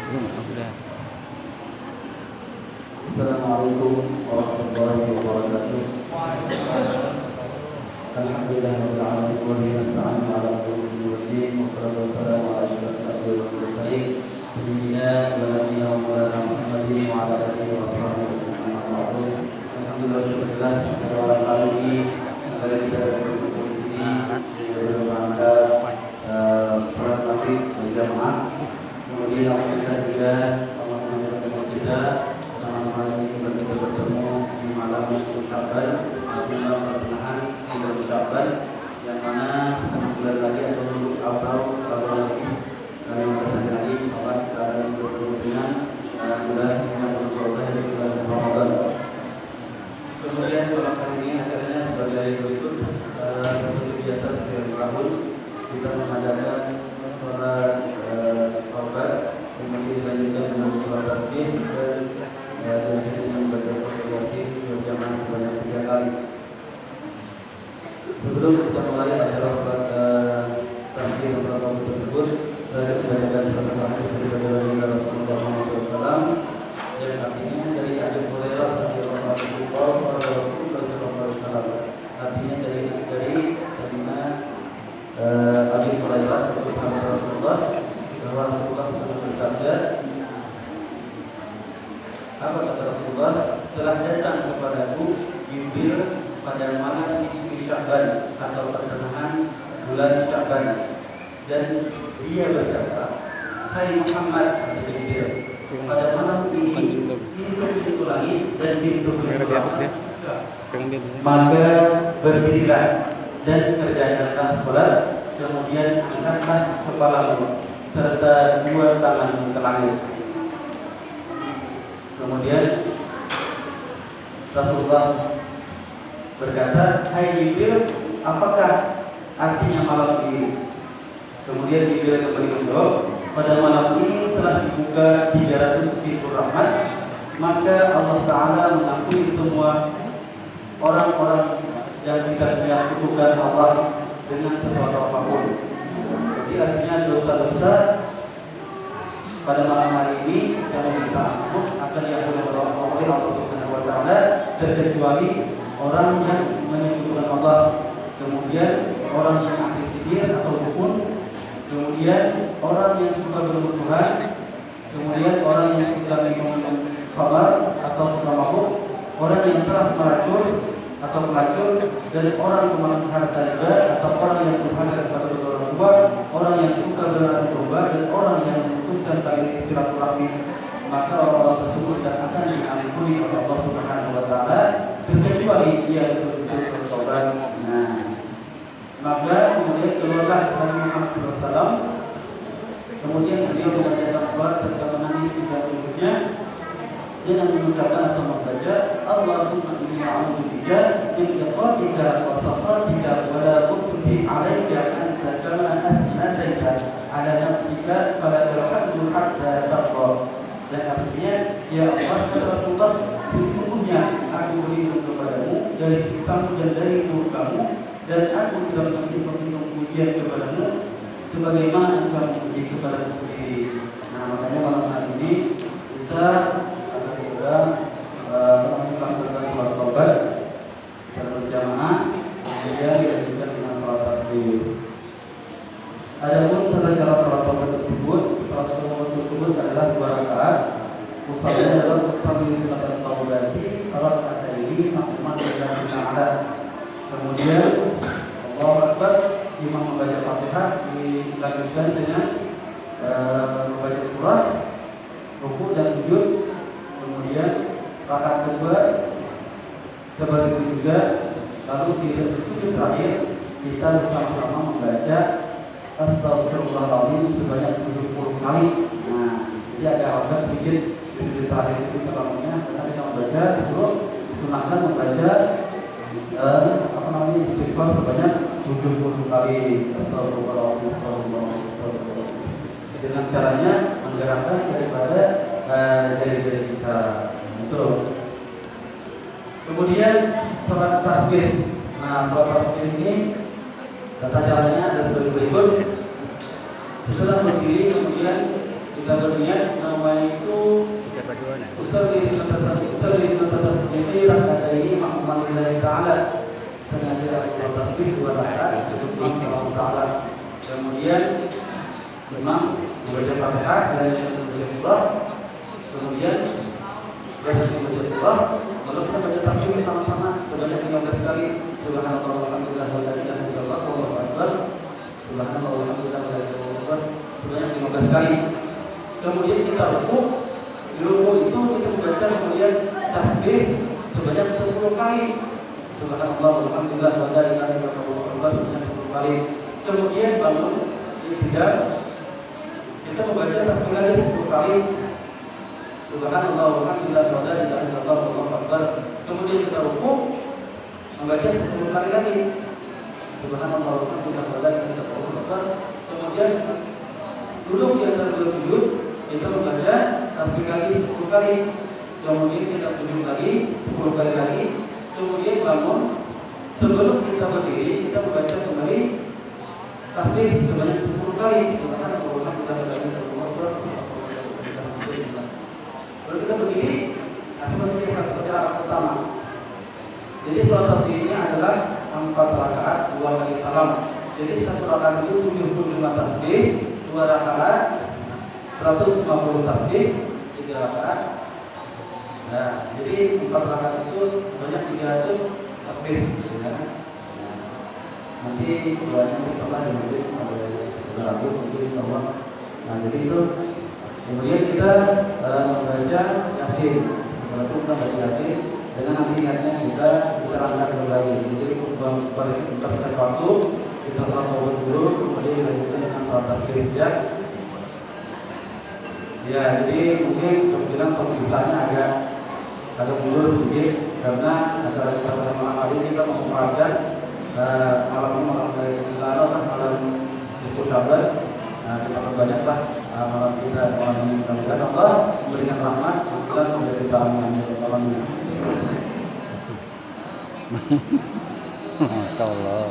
Assalamualaikum warahmatullahi wabarakatuh. Alhamdulillahirabbil alamin wa bihi nasta'in 'ala umuri din wassalatu wassalamu 'ala asyrofil anbiya'i wal mursalin sayyidina wa nabiyina wa maulana Muhammadin wa 'ala alihi wa sahbihi ajma'in. Alhamdulillah syukurlah pada malam hari ini kita berkumpul di sini dalam rangka salat maghrib berjamaah. Kemudian alhamdulillah juga Allah mengajarkan kita malam ini kita bertemu di malam Nisfu Sya'ban, di malam pertengahan bulan Sya'ban, yang mana setengah bulan lagi atau lagi masa saja lagi insyaallah kita akan bertemu dengan bulan yang berkah dari bulan Ramadan. Kemudian malam hari ini acaranya sebagai berikut. Seperti biasa setiap tahun kita mengadakan sholat taubat, kemudian dilanjutkan dengan sholat tasbih dan dengan membaca surat Yasin berjamaah sebanyak 3 kali. Sebelum kita mulai acara sholat tasbih dan sholat taubat tersebut, saya membacakan salah satu hadis dari Rasulullah SAW yang artinya dari Abu Hurairah radhiyallahu anhu qala Rasulullah sallallahu alaihi wasallam, artinya dari Sayyidina Abu Hurairah sahabat Rasulullah, bahwa Rasulullah pernah bersabda, apa kata Rasulullah, telah datang kepadaku Jibril pada malam nisfu Sya'ban atau pertengahan bulan Sya'ban, dan dia berkata, hai Muhammad, kata Jibril, pada malam ini pintu langit dan pintu neraka, maka berdirilah dan kerjakanlah sholat, kemudian angkatlah kepalamu serta 2 tanganmu ke langit. Kemudian Rasulullah berkata, hai Jibril, apakah artinya malam ini? Kemudian Jibril kembali menjawab, pada malam ini telah dibuka 300 pintu rahmat, maka Allah Ta'ala mengampuni semua orang-orang yang tidak menyekutukan Allah dengan sesuatu apapun. Jadi artinya dosa-dosa pada malam hari ini yang meminta ampun akan diampuni oleh Allah Subhanahu wa Ta'ala, terkecuali orang yang menyekutukan Allah, kemudian orang yang ahli sihir atau dukun, kemudian orang yang suka bermusuhan, kemudian orang yang suka minum khamar atau suka mabuk, orang yang telah melacur atau pelacur, dan orang pemakan harta riba atau orang yang durhaka kepada orang tua, orang yang suka beradu domba, dan orang yang memutuskan tali silaturahmi, maka orang-orang tersebut akan diampuni oleh Allah Subhanahu wa Ta'ala, terkecuali dia betul-betul bertobat. Nah, maka kemudian keluarlah Nabi Muhammad SAW, kemudian beliau mengerjakan sholat serta menangis di selanjutnya dengan mengucapkan atau membaca, Allahumma inni a'udzubika min iqabika wa sakhatika wa la usbi 'alaika anta kama athnataika 'ala nafsika fala tarhamhu hatta taqwa. Dan artinya, ya Allah, kata Rasulullah, sesungguhnya aku berlindung kepadamu dari siksamu dan dari murkamu, dan aku tidak berlindung pujian kepadamu sebagaimana engkau memuji kepadamu sendiri. Nah, makanya malam hari ini kita akan melaksanakan sholat taubat secara berjamaah, kemudian dilanjutkan dengan sholat tasbih. Adapun tata cara sholat taubat tersebut, sholat taubat tersebut adalah 2 rakaat. Usahanya adalah usaha silakan taubati raka'ataini makmuman lillahi ta'ala. Kemudian Allahu Akbar, imam membaca Fatihah, dilanjutkan dengan membaca surah, ruku dan sujud. Kemudian rakaat kedua seperti itu juga. Lalu di sujud terakhir kita bersama-sama membaca Astagfirullahaladzim sebanyak 70 kali. Nah, jadi ada alasan sedikit di sujud terakhir itu terlamanya, karena kita membaca disuruh disunahkan membaca istighfar sebanyak 70 kali. Astagfirullahaladzim, astagfirullahaladzim. Dengan caranya menggerakkan daripada jari-jari kita. Terus kemudian sholat tasbih. Nah, sholat tasbih ini tata caranya ada sebagai berikut. Setelah berdiri, kemudian kita berniat namanya itu usalli sunat tasbih rakaat ini makmuman lillahi ta'ala, sengaja sholat tasbih 2 rakaat untuk Allah Ta'ala. Kemudian imam membaca Fatihah dan membaca surah, kemudian membaca surah, lalu kita baca tasbih bersama-sama sebanyak 15 kali. Subhanallah walhamdulillah wa la ilaha illallah wallahu akbar. Subhanallah walhamdulillah wa la ilaha illallah sebanyak 15 kali. Kemudian kita rukuk. Di rukuk itu kita membaca kemudian tasbih sebanyak 10 kali. Subhanallah walhamdulillah wa la ilaha illallah wallahu akbar sebanyak 10 kali. Kemudian bangun tidak kita membaca tasbih lagi 10 kali. Subhanallah walhamdulillah wa la ilaha illallah wallahu akbar. Kemudian kita rukuk membaca 10 kali lagi. Subhanallah walhamdulillah wa la ilaha illallah wallahu akbar. Kemudian duduk di antara 2 sujud, kita membaca tasbih lagi 10 kali. Kemudian kita sujud lagi 10 kali lagi. Kemudian bangun, sebelum kita berdiri kita membaca kembali tasbih sebanyak 10 kali. Subhanallah walhamdulillah wa la ilaha illallah wallahu akbar. Lalu kita berdiri, seperti biasa seperti rakaat pertama. Jadi sholat tasbih ini adalah 4 rakaat 2 kali salam. Jadi 1 rakaat itu 75 tasbih, 2 rakaat 150 tasbih, 3 rakaat. Nah, jadi 4 rakaat itu banyak 300 tasbih. Ya. Nanti doanya insyaallah di ada 100 mungkin insyaallah. Nah, jadi itu kemudian kita membaca Yasin. Setelah itu kita baca Yasin dengan nanti niatnya kita rangkai kembali. Jadi kita sekali waktu kita sholat taubat dulu, kemudian dilanjutkan dengan sholat tasbih ya. Ya, jadi mungkin kemungkinan sholat isanya agak mundur sedikit karena acara kita pada malam hari kita mau mengadakan malam ini malam diskusi sahabat. Nah, kita perbanyaklah malam kita malam ini, mudah-mudahan Allah memberikan rahmat dan memberi tamu malam ini. Masya Allah.